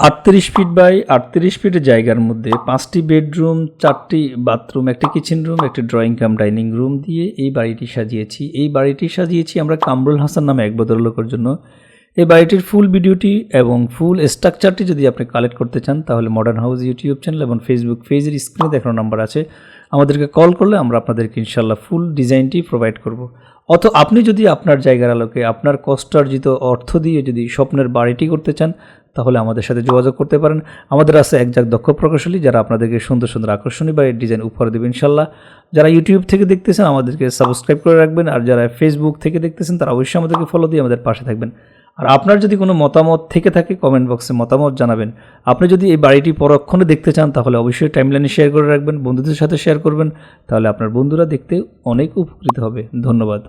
38 feet by 38 ফিটের জায়গার মধ্যে 5টি বেডরুম, 4টি বাথরুম, একটি কিচেন রুম, একটি ড্রয়িং কাম ডাইনিং রুম দিয়ে এই বাড়িটি সাজিয়েছি। এই বাড়িটি সাজিয়েছি আমরা কামরুল হাসান নামে এক ভদ্রলোকের জন্য। এই বাড়িটির ফুল ভিডিওটি এবং ফুল স্ট্রাকচারটি যদি আপনি কালেক্ট করতে চান তাহলে মডার্ন হাউস ইউটিউব চ্যানেল এবং ফেসবুক পেজের স্ক্রিনে দেখানো নাম্বার আছে, আমাদেরকে কল করলে আমরা আপনাদেরকে ইনশাল্লাহ ফুল ডিজাইনটি প্রোভাইড করব। আপনি যদি আপনার জায়গার আলোকে আপনার কষ্টার্জিত অর্থ দিয়ে যদি স্বপ্নের বাড়িটি করতে চান তাহলে আমাদের সাথে যোগাযোগ করতে পারেন। আমাদের আছে একজাক দক্ষ প্রকৌশলী যারা আপনাদেরকে সুন্দর সুন্দর আকর্ষণীয় বাড়ির ডিজাইন উপহার দেবে ইনশাল্লাহ। যারা ইউটিউব থেকে দেখতেছেন আমাদেরকে সাবস্ক্রাইব করে রাখবেন, আর যারা ফেসবুক থেকে দেখতেছেন তারা অবশ্যই আমাদেরকে ফলো দিয়ে আমাদের পাশে থাকবেন। আর আপনার যদি কোনো মতামত থেকে থাকে কমেন্ট বক্সে মতামত জানাবেন। আপনি যদি এই বাড়িটি পরক্ষণে দেখতে চান তাহলে অবশ্যই টাইমলাইনে শেয়ার করে রাখবেন, বন্ধুদের সাথে শেয়ার করবেন, তাহলে আপনার বন্ধুরা দেখতে অনেক উপকৃত হবে। ধন্যবাদ।